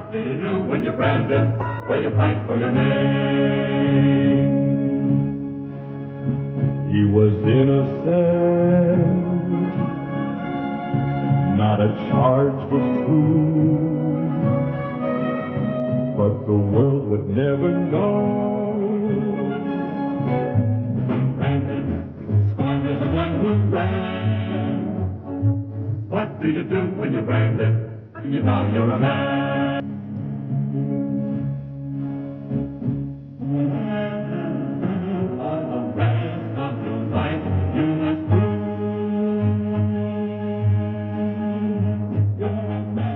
What do you do when you're branded? Well, you fight for your name. He was innocent, not a charge was true, but the world would never know. Branded, scorned is the one who's branded. What do you do when you're branded? You know you're a man. All the rest of your life you must prove you're a man.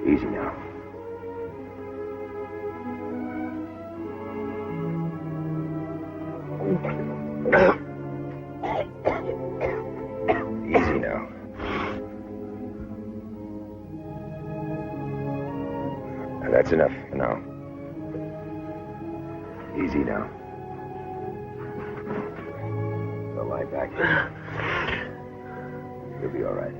Easy now. Easy now. Now that's enough for now. Easy now. Now lie back. You'll be all right.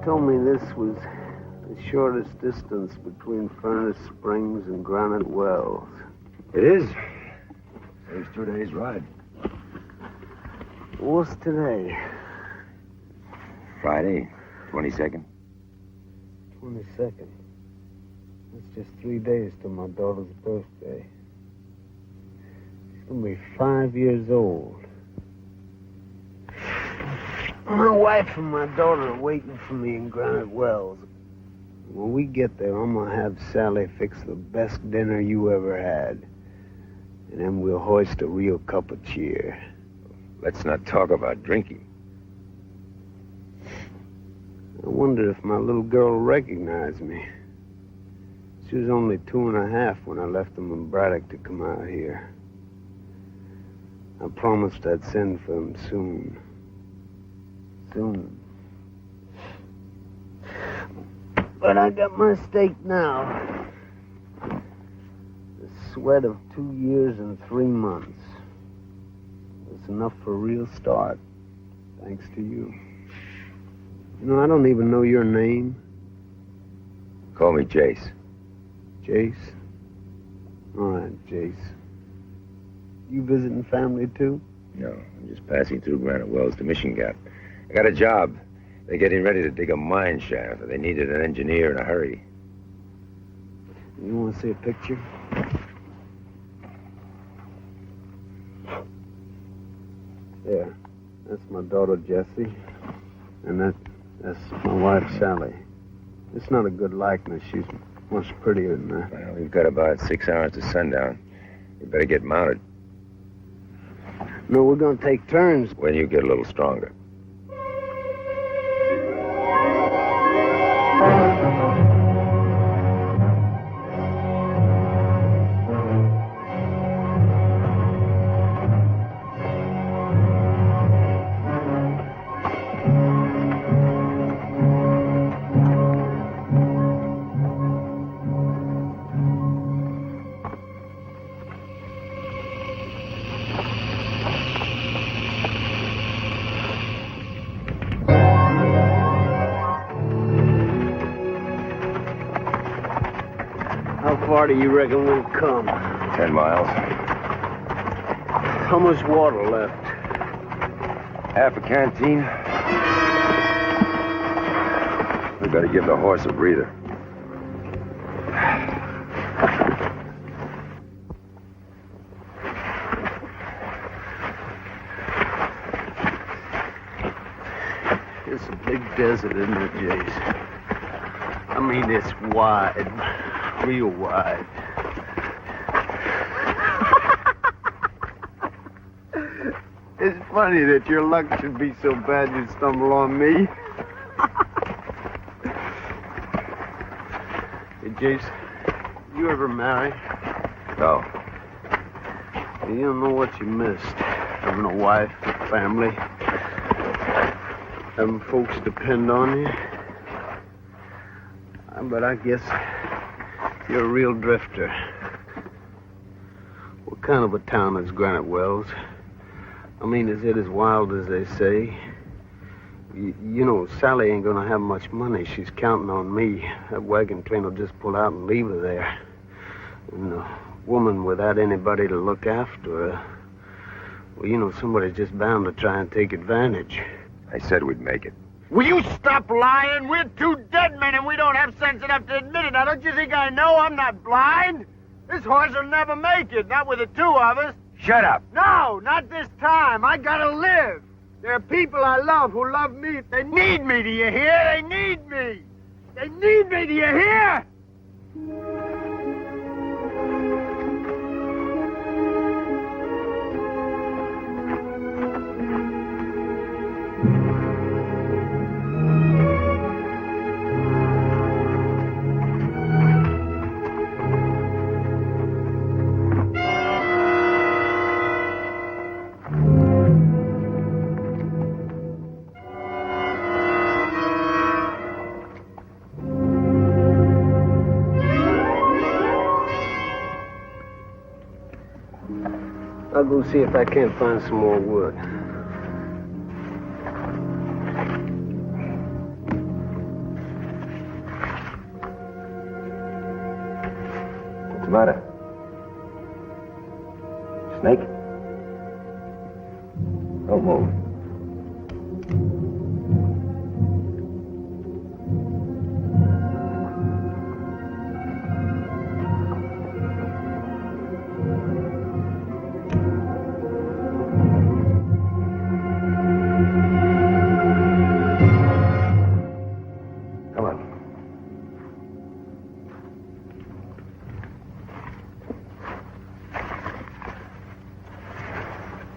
Told me this was the shortest distance between Furnace Springs and Granite Wells. It is. Saves 2 days' ride. What's today? Friday, 22nd. 22nd. That's just 3 days to my daughter's birthday. She's gonna be 5 years old. My wife and my daughter are waiting for me in Granite Wells. When we get there, I'm gonna have Sally fix the best dinner you ever had. And then we'll hoist a real cup of cheer. Let's not talk about drinking. I wonder if my little girl will recognize me. She was only 2.5 when I left them in Braddock to come out here. I promised I'd send for them soon. Soon. But I got my stake now. The sweat of 2 years and 3 months. It's enough for a real start, thanks to you. You know, I don't even know your name. Call me Jace. Jace? All right, Jace. You visiting family, too? No, I'm just passing through Granite Wells to Mission Gap. I got a job. They're getting ready to dig a mine shaft. They needed an engineer in a hurry. You want to see a picture? That's my daughter, Jessie. And that's my wife, Sally. It's not a good likeness. She's much prettier than that. Well, we've got about 6 hours to sundown. You better get mounted. No, we're going to take turns. When you get a little stronger. How far do you reckon we'll come? 10 miles. How much water left? Half a canteen. We better give the horse a breather. It's a big desert, isn't it, Jace? I mean, it's wide. Real wide. It's funny that your luck should be so bad you'd stumble on me. Hey, Jace, you ever marry? No. You don't know what you missed. Having a wife, a family, having folks depend on you. But I guess you're a real drifter. What kind of a town is Granite Wells? I mean, is it as wild as they say? You know, Sally ain't gonna have much money. She's counting on me. That wagon train will just pull out and leave her there. And a woman without anybody to look after her, well, you know, somebody's just bound to try and take advantage. I said we'd make it. Will you stop lying? We're two dead men and we don't have sense enough to admit it. Now, don't you think I know I'm not blind? This horse will never make it, not with the two of us. Shut up. No, not this time. I gotta live. There are people I love who love me. They need me, do you hear? They need me. They need me, do you hear? I'll go see if I can't find some more wood. What's the matter? Snake? Don't move.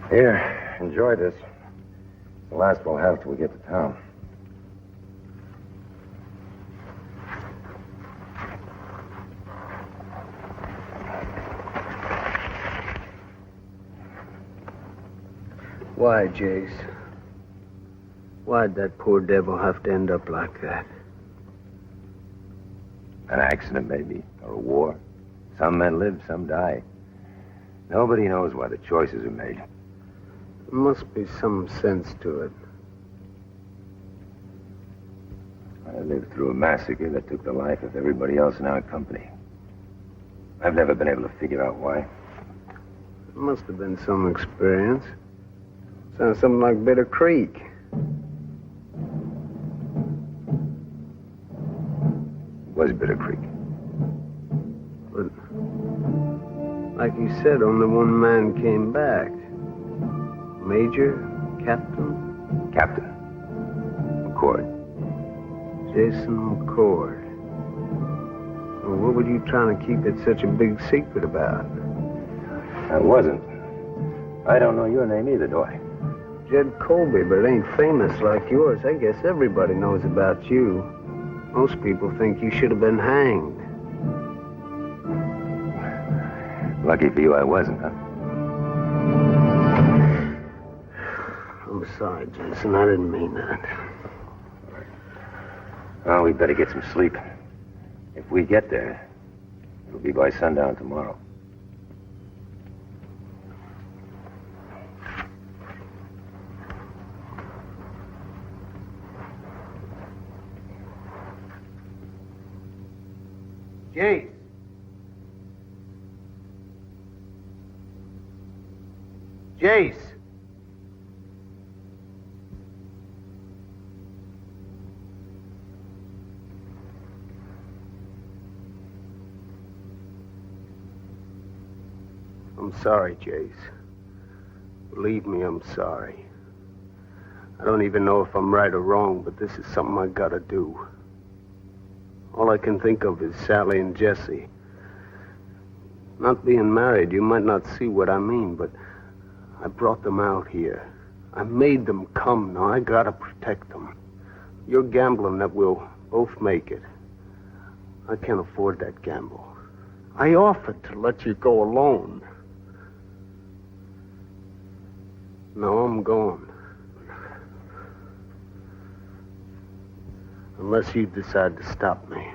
Here, enjoy this. It's the last we'll have till we get to town. Why, Jace? Why'd that poor devil have to end up like that? An accident, maybe, or a war. Some men live, some die. Nobody knows why the choices are made. There must be some sense to it. I lived through a massacre that took the life of everybody else in our company. I've never been able to figure out why. It must have been some experience. Sounds something like Bitter Creek. It was Bitter Creek. But, like you said, only one man came back. Major Captain? Captain. McCord. Jason McCord. Well, what were you trying to keep it such a big secret about? I wasn't. I don't know your name either, do I? Jed Colby, but it ain't famous like yours. I guess everybody knows about you. Most people think you should have been hanged. Lucky for you, I wasn't, huh? I'm sorry, Jason. I didn't mean that. Well, we'd better get some sleep. If we get there, it'll be by sundown tomorrow. Jace. Jace. I'm sorry, Jace. Believe me, I'm sorry. I don't even know if I'm right or wrong, but this is something I gotta do. All I can think of is Sally and Jesse. Not being married, you might not see what I mean, but I brought them out here. I made them come. Now I gotta protect them. You're gambling that we'll both make it. I can't afford that gamble. I offered to let you go alone. Now I'm going. Unless you decide to stop me.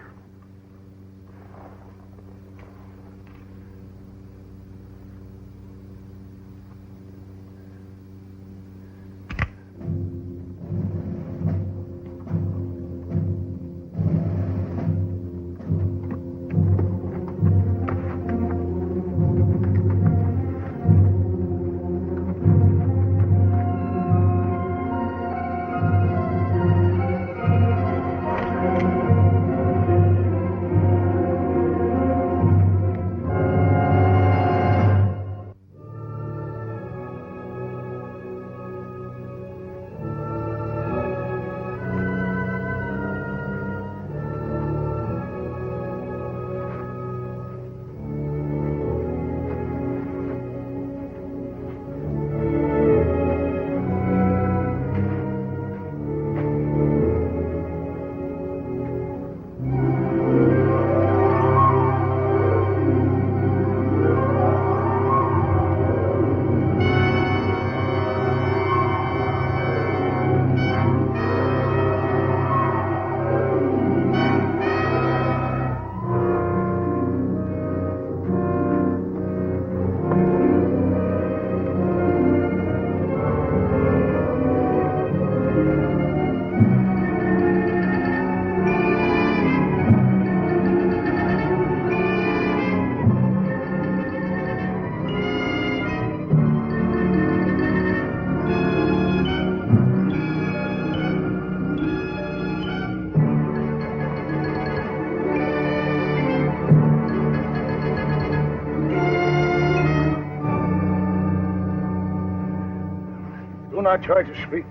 Do not try to speak.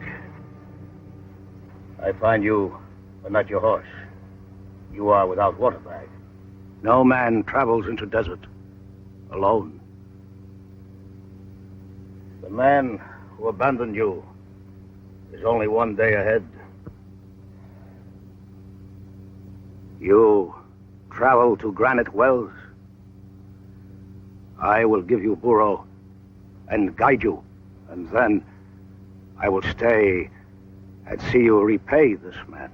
I find you, but not your horse. You are without water bag. No man travels into desert alone. The man who abandoned you is only one day ahead. You travel to Granite Wells. I will give you burro and guide you, and then I will stay and see you repay this man.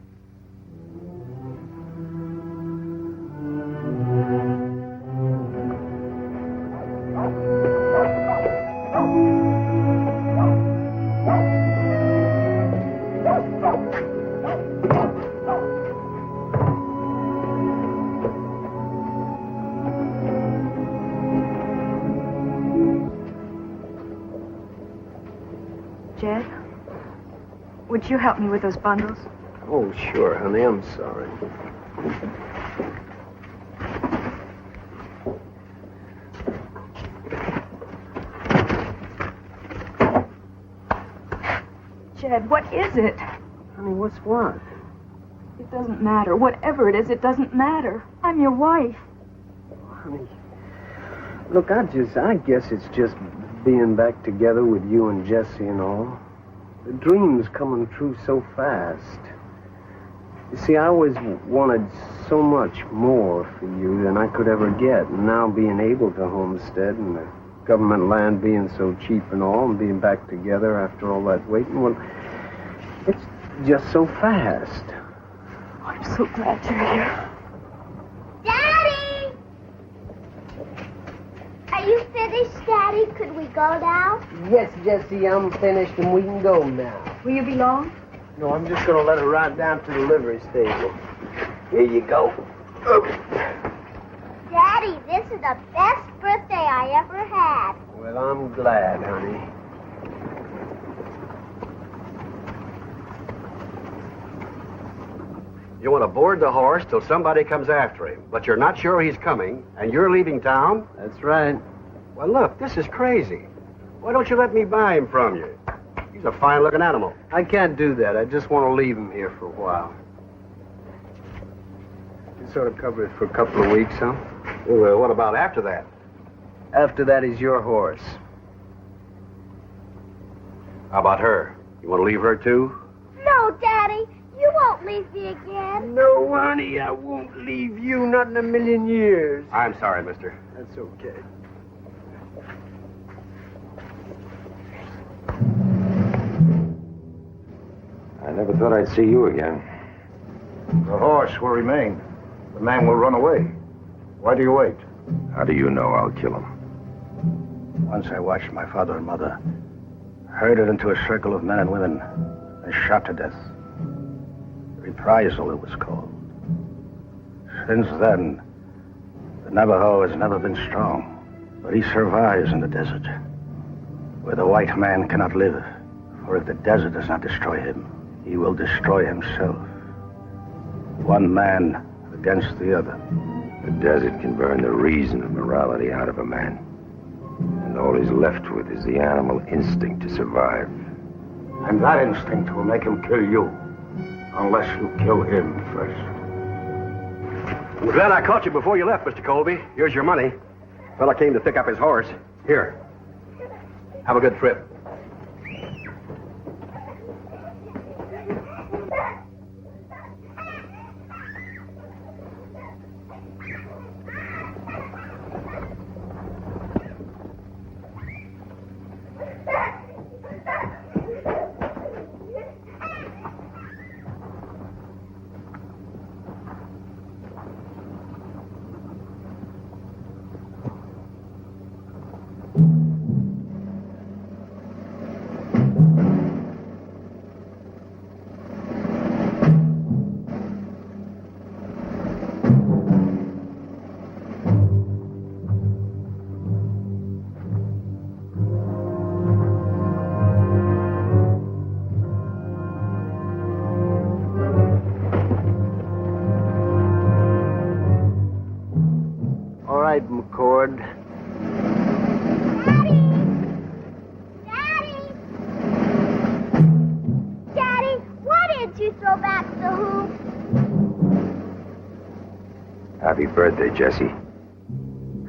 Jed, would you help me with those bundles? Oh, sure, honey. I'm sorry. Jed, what is it? Honey, what's what? It doesn't matter. Whatever it is, it doesn't matter. I'm your wife. Honey, look, I guess it's just being back together with you and Jesse and all. The dream's coming true so fast. You see, I always wanted so much more for you than I could ever get. And now being able to homestead and the government land being so cheap and all and being back together after all that waiting, well, it's just so fast. I'm so glad you're here. Daddy! Are you finished, Daddy? Could we go now? Yes, Jesse, I'm finished and we can go now. Will you be long? No, I'm just going to let her ride down to the livery stable. Here you go. Daddy, this is the best birthday I ever had. Well, I'm glad, honey. You want to board the horse till somebody comes after him, but you're not sure he's coming, and you're leaving town? That's right. Well, look, this is crazy. Why don't you let me buy him from you? He's a fine-looking animal. I can't do that. I just want to leave him here for a while. You sort of cover it for a couple of weeks, huh? Well, what about after that? After that, he's your horse. How about her? You want to leave her, too? No, Daddy. You won't leave me again. No, honey, I won't leave you, not in a million years. I'm sorry, mister. That's okay. I never thought I'd see you again. The horse will remain. The man will run away. Why do you wait? How do you know I'll kill him? Once I watched my father and mother herded into a circle of men and women and shot to death. Reprisal, it was called. Since then, the Navajo has never been strong, but he survives in the desert, where the white man cannot live. For if the desert does not destroy him, he will destroy himself. One man against the other. The desert can burn the reason of morality out of a man. And all he's left with is the animal instinct to survive. And that instinct will make him kill you, unless you kill him first. I'm glad I caught you before you left, Mr. Colby. Here's your money. Fella came to pick up his horse. Here. Have a good trip. McCord. Daddy, why didn't you throw back the hoop? Happy birthday, Jesse.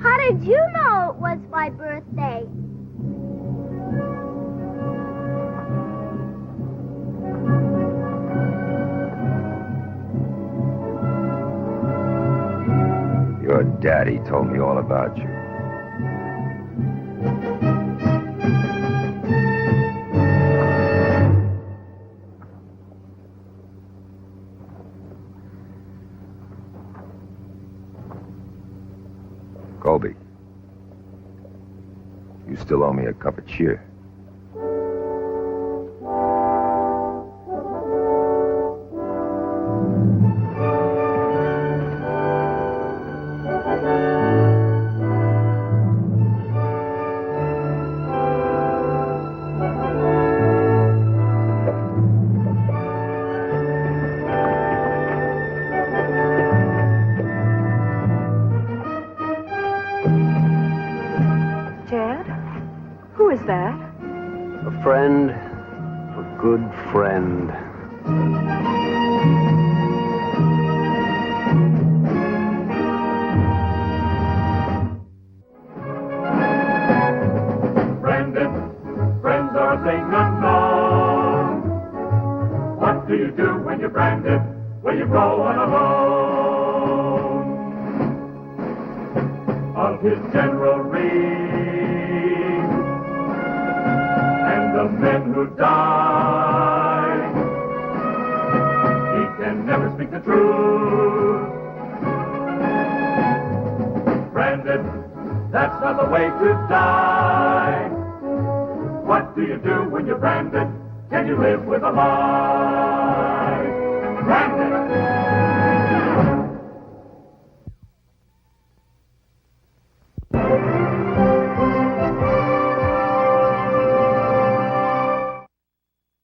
How did you know it was my birthday? Your daddy told me all about you. Colby, you still owe me a cup of cheer. good friend. Branded, friends are a thing unknown. What do you do when you're branded? Well, you go on alone. Of his general reign and the men who die, he can never speak the truth. Branded, that's not the way to die. What do you do when you're branded? Can you live with a lie? Branded!